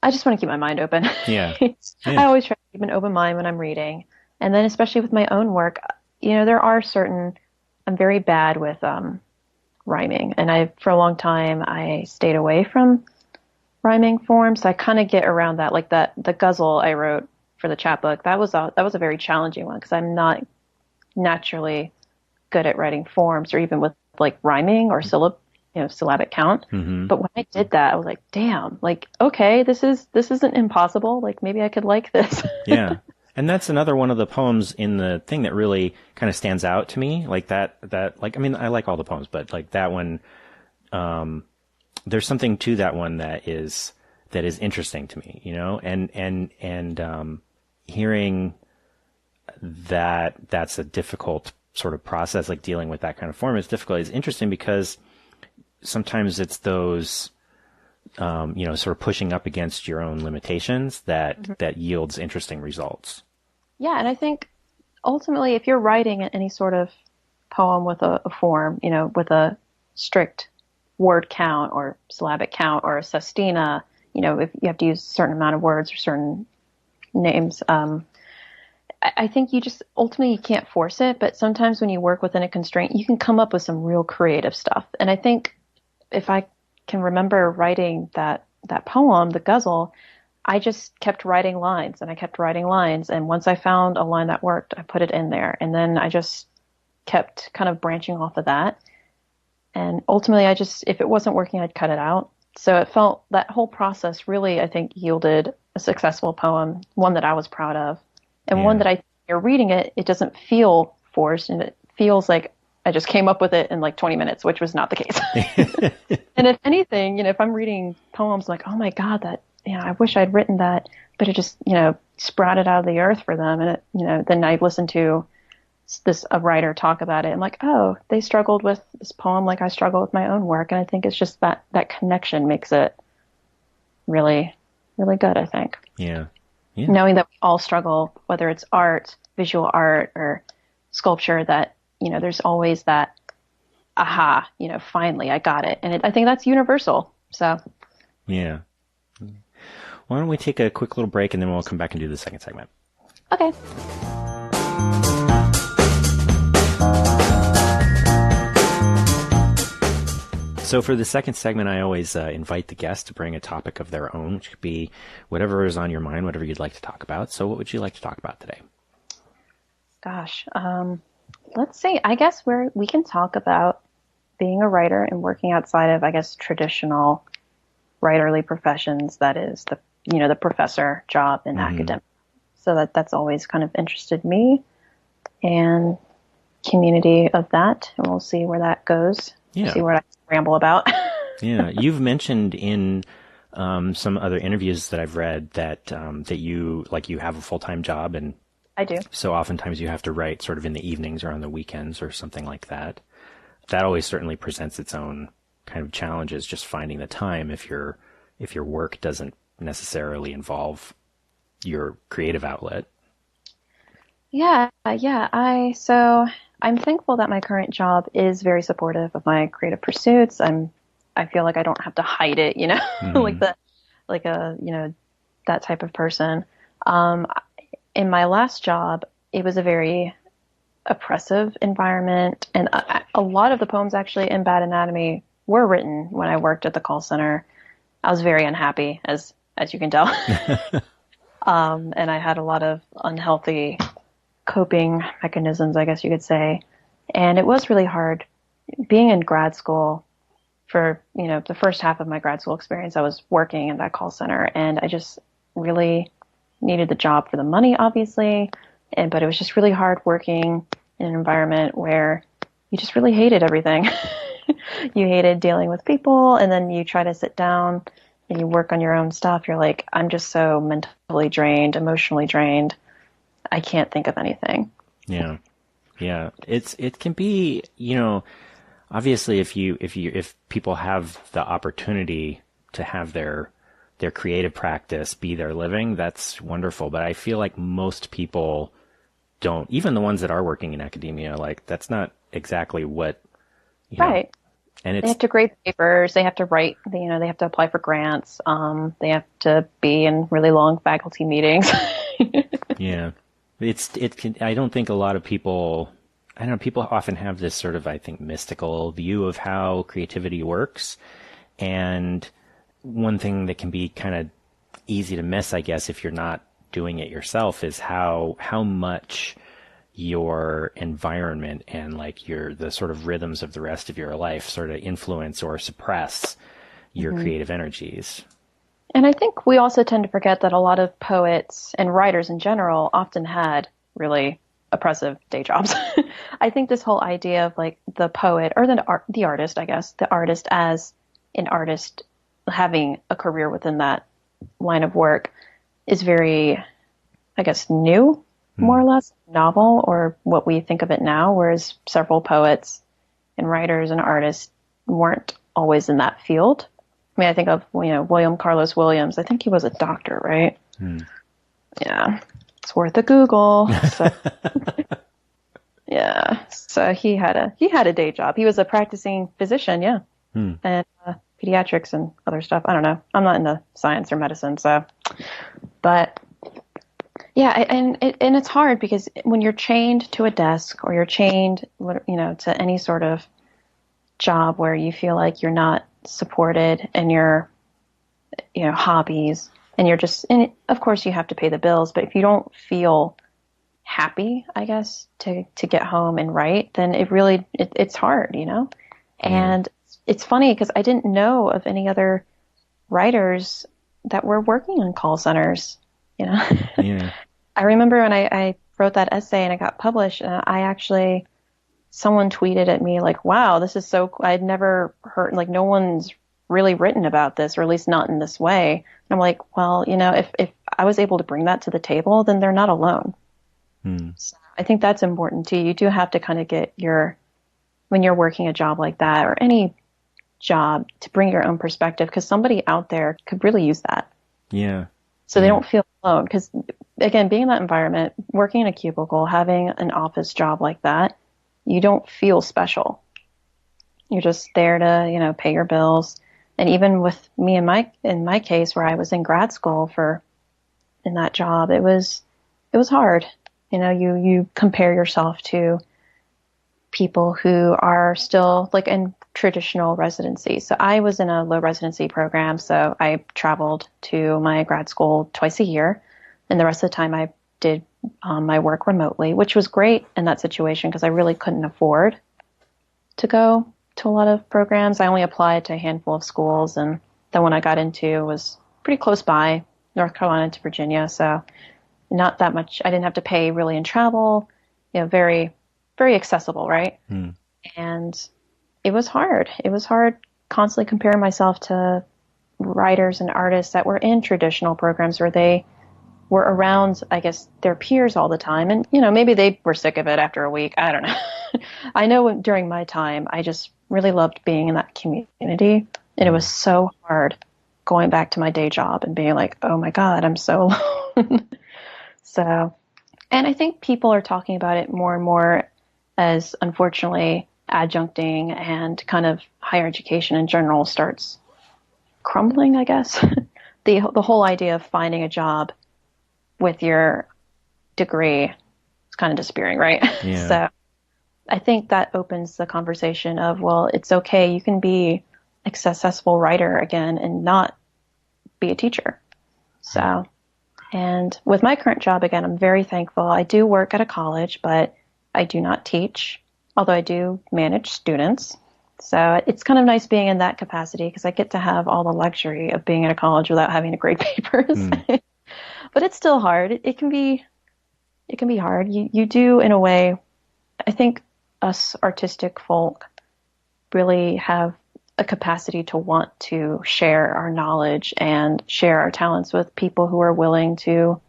I just want to keep my mind open. Yeah. I always try to keep an open mind when I'm reading. And then especially with my own work, there are I'm very bad with rhyming. And for a long time, I stayed away from rhyming forms. So I kind of get around that, like the ghazal I wrote for the chapbook. That was a very challenging one because I'm not naturally good at writing forms or even with like rhyming or syllabic count. Mm-hmm. But when I did that, I was like, damn, like, okay, this isn't impossible. Like maybe I could like this. Yeah. And that's another one of the poems in the thing that really kind of stands out to me. Like that, like, I mean, I like all the poems, but like that one, there's something to that one that is interesting to me, and hearing that that's a difficult sort of process, like dealing with that kind of form is difficult. It's interesting because sometimes it's those, sort of pushing up against your own limitations that yields interesting results. Yeah. And I think ultimately, if you're writing any sort of poem with a form, with a strict word count or syllabic count or a sestina, if you have to use a certain amount of words or certain names, I think you just ultimately you can't force it, but sometimes when you work within a constraint, you can come up with some real creative stuff. And I think if I can remember writing that poem, the ghazal, I just kept writing lines and I kept writing lines. And once I found a line that worked, I put it in there. And then I just kept kind of branching off of that. And ultimately, if it wasn't working, I'd cut it out. So it felt that whole process really, I think, yielded a successful poem, one that I was proud of. And one that you're reading it, it doesn't feel forced and it feels like I just came up with it in like 20 minutes, which was not the case. And if anything, if I'm reading poems like, oh my God, I wish I'd written that, but it just, sprouted out of the earth for them. And it, then I listen to a writer talk about it. I'm like, oh, they struggled with this poem like I struggle with my own work. And I think it's just that connection makes it really, really good, I think. Yeah. Knowing that we all struggle, whether it's art, visual art, or sculpture, that, there's always that, aha, finally I got it. And I think that's universal. So. Yeah. Why don't we take a quick little break and then we'll come back and do the second segment. Okay. So for the second segment, I always invite the guest to bring a topic of their own, which could be whatever is on your mind, whatever you'd like to talk about. So what would you like to talk about today? Gosh, let's see. I guess we can talk about being a writer and working outside of, I guess, traditional writerly professions. That is the professor job in academic. So that's always kind of interested me and community of that. And we'll see where that goes. Yeah. See what I ramble about. Yeah. You've mentioned in some other interviews that I've read that you have a full-time job and I do. So oftentimes you have to write sort of in the evenings or on the weekends or something like that. That always certainly presents its own kind of challenges, just finding the time if your work doesn't necessarily involve your creative outlet. Yeah, yeah. So I'm thankful that my current job is very supportive of my creative pursuits. I feel like I don't have to hide it, Mm-hmm. like a, that type of person. Um, in my last job, it was a very oppressive environment, and a lot of the poems actually in Bad Anatomy were written when I worked at the call center. I was very unhappy, as you can tell. And I had a lot of unhealthy coping mechanisms, I guess you could say. And it was really hard being in grad school. For, the first half of my grad school experience, I was working in that call center, and I just really needed the job for the money, obviously. But it was just really hard working in an environment where you just really hated everything. You hated dealing with people, and then you try to sit down and you work on your own stuff. You're like, I'm just so mentally drained, emotionally drained. I can't think of anything. Yeah. Yeah. It can be, obviously if people have the opportunity to have their creative practice be their living, that's wonderful. But I feel like most people don't, even the ones that are working in academia, like that's not exactly what, Right. and They it's, have to grade papers. They have to write, they have to apply for grants. They have to be in really long faculty meetings. yeah, it can, I don't think a lot of people, I don't know, people often have this sort of, I think, mystical view of how creativity works. And one thing that can be kind of easy to miss, I guess, if you're not doing it yourself, is how much your environment and like the sort of rhythms of the rest of your life sort of influence or suppress your creative energies. And I think we also tend to forget that a lot of poets and writers in general often had really oppressive day jobs. I think this whole idea of like the poet or the artist, I guess, the artist as an artist having a career within that line of work is very, I guess, new, more or less, novel, or what we think of it now, whereas several poets and writers and artists weren't always in that field. I mean, I think of, William Carlos Williams. I think he was a doctor, right? Yeah. It's worth a Google. So, yeah. So he had a day job. He was a practicing physician, yeah. And pediatrics and other stuff. I don't know. I'm not into science or medicine, so. But yeah, and it's hard because when you're chained to a desk or you're chained, to any sort of job where you feel like you're not supported in your, hobbies, and you're just, and of course you have to pay the bills, but if you don't feel happy, I guess, to get home and write, then it's hard, And it's funny because I didn't know of any other writers that were working in call centers, Yeah. I remember when I wrote that essay and it got published, someone tweeted at me like, wow, this is so cool. I'd never heard, like, no one's really written about this, or at least not in this way. And I'm like, well, if I was able to bring that to the table, then they're not alone. So I think that's important too. You do have to kind of get when you're working a job like that or any job, to bring your own perspective, because somebody out there could really use that. Yeah. So they don't feel alone. Because again, being in that environment, working in a cubicle, having an office job like that, you don't feel special. You're just there to, pay your bills. And even with me in my case, where I was in grad school in that job, it was hard. You compare yourself to people who are still like in traditional residency. So I was in a low residency program, so I traveled to my grad school twice a year, and the rest of the time I did my work remotely, which was great in that situation because I really couldn't afford to go to a lot of programs. I only applied to a handful of schools, and the one I got into was pretty close by, North Carolina to Virginia, so not that much. I didn't have to pay really in travel, very, very accessible, right? And it was hard. It was hard constantly comparing myself to writers and artists that were in traditional programs where they were around, I guess, their peers all the time. And, you know, maybe they were sick of it after a week. I don't know. I know during my time, I just really loved being in that community. And it was so hard going back to my day job and being like, oh my God, I'm so alone. So, and I think people are talking about it more and more as, unfortunately, adjuncting and kind of higher education in general starts crumbling, I guess. The whole idea of finding a job with your degree is kind of disappearing, right? Yeah. So I think that opens the conversation of, well, it's okay. You can be a successful writer again and not be a teacher. So, and with my current job, again, I'm very thankful. I do work at a college, but I do not teach, although I do manage students. So it's kind of nice being in that capacity because I get to have all the luxury of being at a college without having to grade papers. But it's still hard. It can be hard. You do, in a way, I think us artistic folk really have a capacity to want to share our knowledge and share our talents with people who are willing to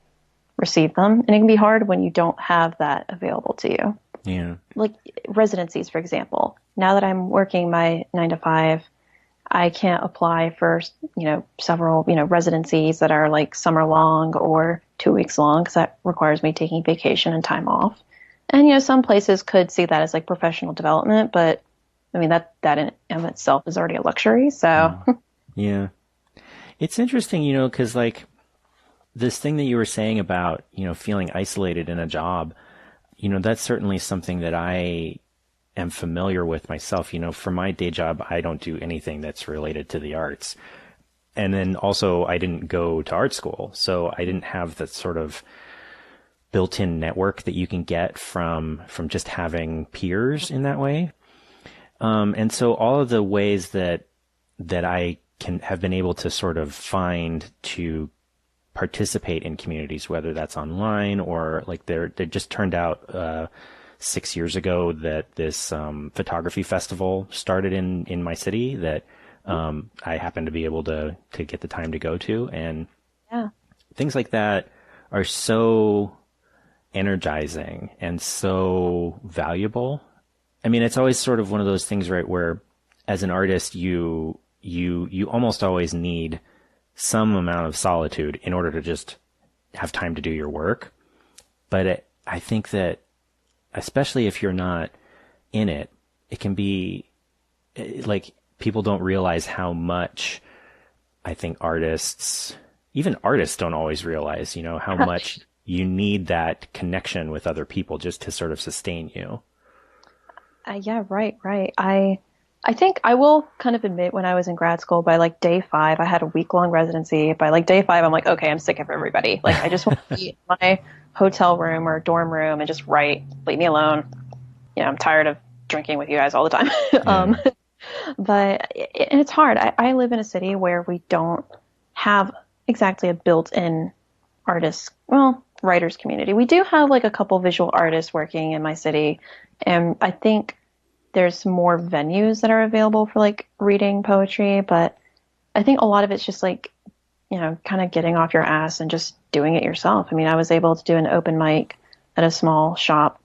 receive them. And it can be hard when you don't have that available to you. Yeah. Like residencies, for example. Now that I'm working my 9 to 5, I can't apply for, several, residencies that are like summer long or 2 weeks long because that requires me taking vacation and time off. And, some places could see that as like professional development, but I mean, that in itself is already a luxury. So yeah, it's interesting, because like this thing that you were saying about, feeling isolated in a job, that's certainly something that I am familiar with myself. For my day job, I don't do anything that's related to the arts. And then also I didn't go to art school. So I didn't have that sort of built-in network that you can get from just having peers in that way. And so all of the ways that I have been able to sort of find to participate in communities, whether that's online or like they just turned out 6 years ago that this photography festival started in my city that I happened to be able to get the time to go to. And things like that are so energizing and so valuable. I mean, it's always sort of one of those things, right, where as an artist, you almost always need some amount of solitude in order to just have time to do your work. But I think that especially if you're not in it, it can be like people don't realize how much I think even artists don't always realize, how much you need that connection with other people just to sort of sustain you. Yeah, right. I think I will kind of admit when I was in grad school, by like day 5, I had a week-long residency. By like day 5, I'm like, okay, I'm sick of everybody. Like, I just want to be in my hotel room or dorm room and just write. Leave me alone. I'm tired of drinking with you guys all the time. But it's hard. I live in a city where we don't have exactly a built-in writers community. We do have like a couple visual artists working in my city, and I think there's more venues that are available for like reading poetry, but I think a lot of it's just like, kind of getting off your ass and just doing it yourself. I mean, I was able to do an open mic at a small shop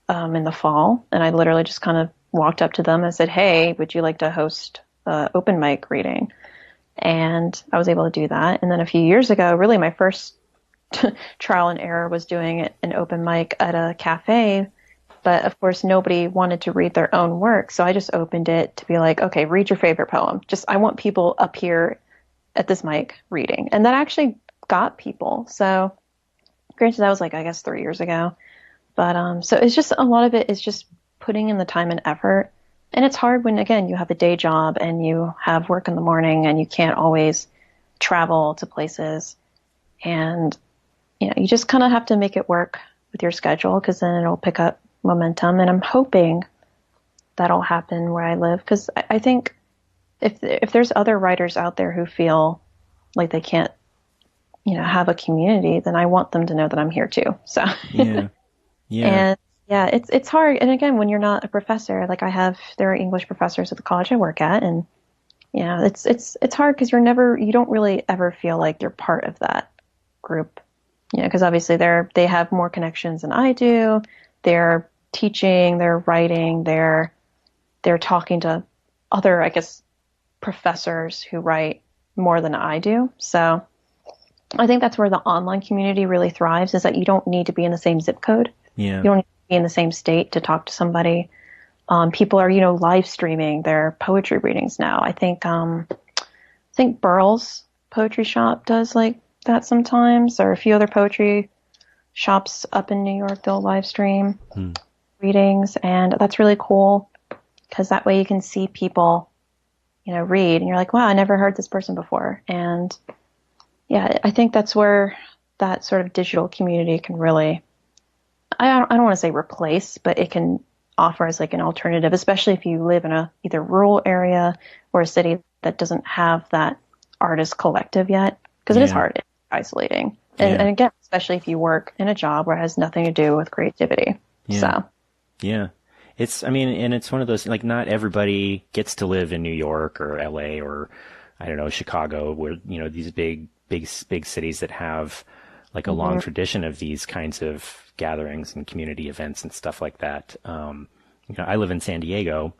in the fall, and I literally just kind of walked up to them and said, hey, would you like to host open mic reading? And I was able to do that. And then a few years ago, really my first trial and error was doing an open mic at a cafe. But of course, nobody wanted to read their own work. So I just opened it to be like, okay, read your favorite poem. I want people up here at this mic reading. And that actually got people. So granted, that was like, I guess 3 years ago. But so it's just a lot of it is just putting in the time and effort. And it's hard when, again, you have a day job and you have work in the morning and you can't always travel to places. And, you just kind of have to make it work with your schedule because then it'll pick up momentum. And I'm hoping that'll happen where I live because I think if there's other writers out there who feel like they can't, have a community, then I want them to know that I'm here too. So yeah. And yeah, it's hard. And again, when you're not a professor, like there are English professors at the college I work at, and it's hard because you don't really ever feel like you're part of that group. because obviously they have more connections than I do. They're teaching, they're writing, they're talking to other, I guess, professors who write more than I do. So I think that's where the online community really thrives, is that you don't need to be in the same zip code. Yeah. You don't need to be in the same state to talk to somebody. People are, live streaming their poetry readings now. I think Burl's poetry shop does like that sometimes, or a few other poetry shops up in New York, they'll live stream readings, and that's really cool because that way you can see people, read, and you're like, wow, I never heard this person before. And yeah, I think that's where that sort of digital community can really, I don't want to say replace, but it can offer as like an alternative, especially if you live in a either rural area or a city that doesn't have that artist collective yet, because it is hard, it's isolating. And again, especially if you work in a job where it has nothing to do with creativity. So. Yeah. It's one of those, like, not everybody gets to live in New York or LA or, I don't know, Chicago, where, these big cities that have like a long tradition of these kinds of gatherings and community events and stuff like that. I live in San Diego.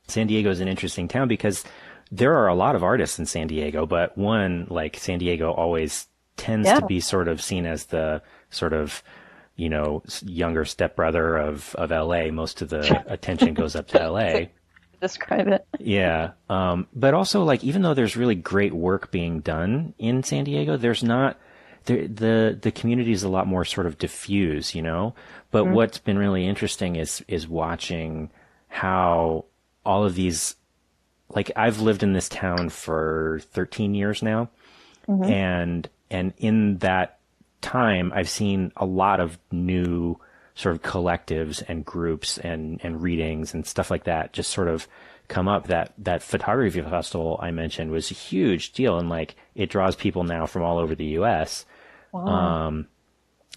San Diego is an interesting town because there are a lot of artists in San Diego, but one, like, San Diego always tends to be sort of seen as the sort of, younger stepbrother of LA. Most of the attention goes up to LA. Describe it. Yeah. But also, like, even though there's really great work being done in San Diego, there's not, the community is a lot more sort of diffuse, but what's been really interesting is watching how all of these, like, I've lived in this town for 13 years now. And in that time, I've seen a lot of new sort of collectives and groups and readings and stuff like that just sort of come up. That photography festival I mentioned was a huge deal, and like it draws people now from all over the US. Wow.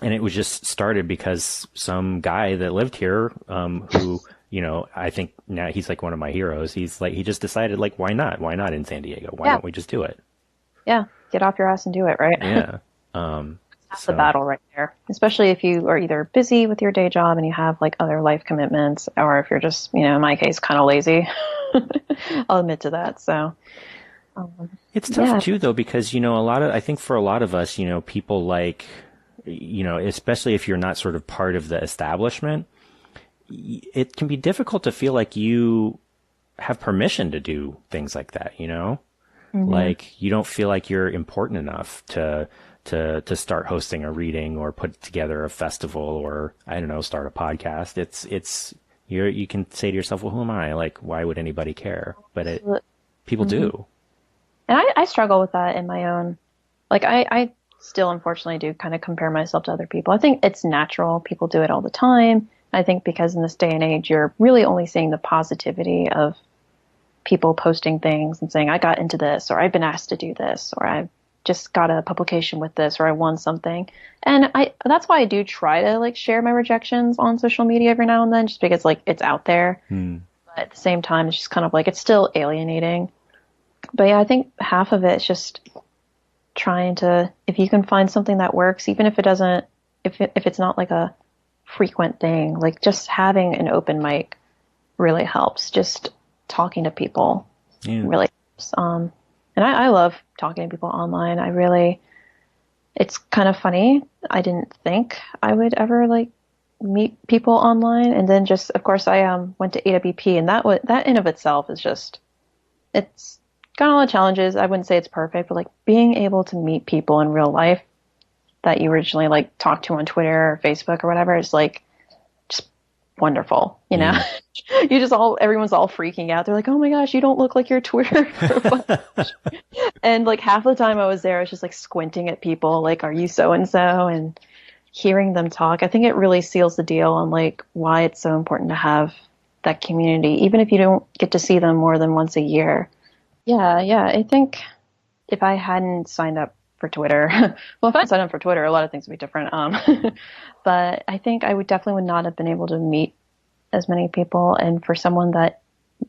And it was just started because some guy that lived here, who, I think now he's like one of my heroes. He's like, he just decided, like, why not? Why not in San Diego? Why don't we just do it? Yeah. Get off your ass and do it, right? Yeah. That's the battle right there, especially if you are either busy with your day job and you have like other life commitments, or if you're just, in my case, kind of lazy. I'll admit to that. So it's tough too, though, because, I think for a lot of us, people like, especially if you're not sort of part of the establishment, it can be difficult to feel like you have permission to do things like that, like you don't feel like you're important enough to start hosting a reading or put together a festival or, I don't know, start a podcast. You can say to yourself, well, who am I? Like, why would anybody care? But people do. And I struggle with that in my own, like, I still unfortunately do kind of compare myself to other people. I think it's natural. People do it all the time. I think because in this day and age, you're really only seeing the positivity of people posting things and saying, I got into this, or I've been asked to do this, or I've just got a publication with this, or I won something. And that's why I do try to like share my rejections on social media every now and then, just because like it's out there. But at the same time, it's just kind of like, it's still alienating. But yeah, I think half of it is just trying to, if you can find something that works, even if it doesn't, if it's not like a frequent thing, like just having an open mic really helps. Just talking to people really helps. And I love talking to people online. It's kind of funny. I didn't think I would ever like meet people online. And then just, of course, I went to AWP, and that in of itself is just, it's got a lot of challenges. I wouldn't say it's perfect, but like being able to meet people in real life that you originally like talked to on Twitter or Facebook or whatever is like just wonderful, everyone's all freaking out. They're like, oh my gosh, you don't look like your Twitter. And like half the time I was there, I was just like squinting at people like, are you so-and-so? And hearing them talk, I think it really seals the deal on like why it's so important to have that community, even if you don't get to see them more than once a year. Yeah. I think if I hadn't signed up for Twitter, well, if I hadn't signed up for Twitter, a lot of things would be different. But I think I would not have been able to meet as many people. And for someone that,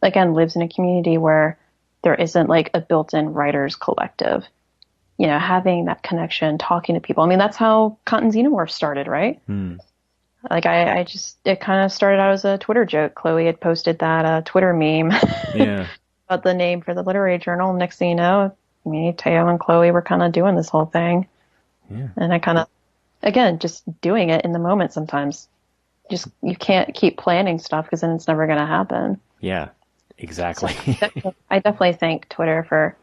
again, lives in a community where there isn't like a built-in writers collective, having that connection, talking to people. I mean, that's how Cotton Xenomorph started, right? Like it kind of started out as a Twitter joke. Chloe had posted that Twitter meme about the name for the literary journal. Next thing you know, me, Teo, and Chloe were kind of doing this whole thing. Yeah. And I kind of, again, just doing it in the moment sometimes. Just, you can't keep planning stuff because then it's never going to happen. Yeah, exactly. So I definitely thank Twitter for,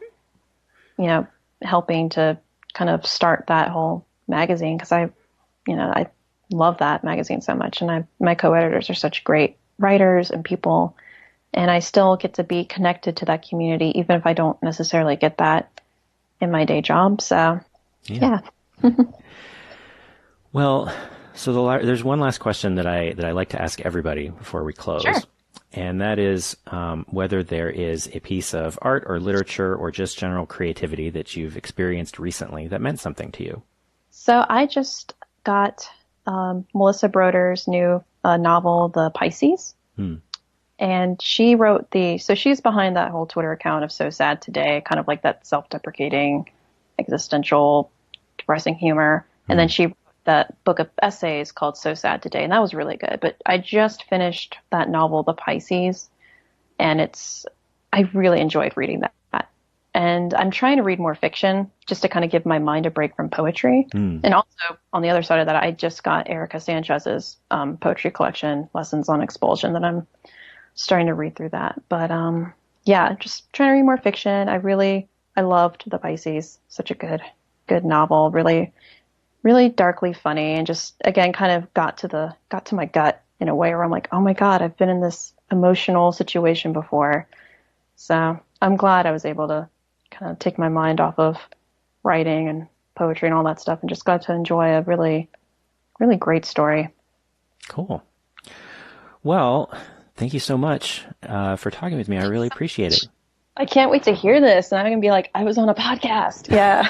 helping to kind of start that whole magazine because I love that magazine so much. And my co-editors are such great writers and people. And I still get to be connected to that community, even if I don't necessarily get that in my day job. So, yeah. Well, so there's one last question that I like to ask everybody before we close. Sure. And that is whether there is a piece of art or literature or just general creativity that you've experienced recently that meant something to you. So I just got Melissa Broder's new novel, The Pisces. And she wrote so she's behind that whole Twitter account of So Sad Today, kind of like that self-deprecating, existential, depressing humor. And then she wrote that book of essays called So Sad Today, and that was really good. But I just finished that novel, The Pisces, and I really enjoyed reading that. And I'm trying to read more fiction just to kind of give my mind a break from poetry. And also, on the other side of that, I just got Erica Sanchez's poetry collection, Lessons on Expulsion, that I'm starting to read through that. But just trying to read more fiction. I loved The Pisces. Such a good novel. Really, really darkly funny, and just again kind of got to my gut in a way where I'm like, oh my God, I've been in this emotional situation before. So I'm glad I was able to kind of take my mind off of writing and poetry and all that stuff and just got to enjoy a really, really great story. Cool. Well, thank you so much for talking with me. I really appreciate it. I can't wait to hear this. And I'm going to be like, I was on a podcast. Yeah.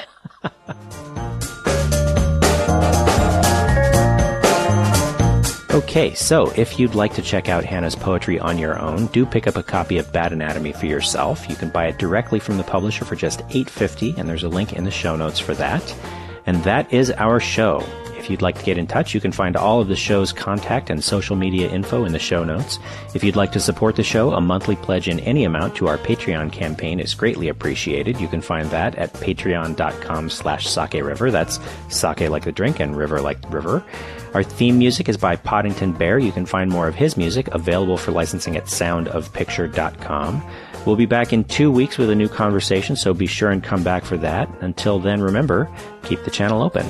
Okay, so if you'd like to check out Hannah's poetry on your own, do pick up a copy of Bad Anatomy for yourself. You can buy it directly from the publisher for just $8.50, and there's a link in the show notes for that. And that is our show. If you'd like to get in touch, you can find all of the show's contact and social media info in the show notes. If you'd like to support the show, a monthly pledge in any amount to our Patreon campaign is greatly appreciated. You can find that at patreon.com/sakeriver. That's sake like the drink and river like the river. Our theme music is by Poddington Bear. You can find more of his music available for licensing at soundofpicture.com. We'll be back in 2 weeks with a new conversation, so be sure and come back for that. Until then, remember, keep the channel open.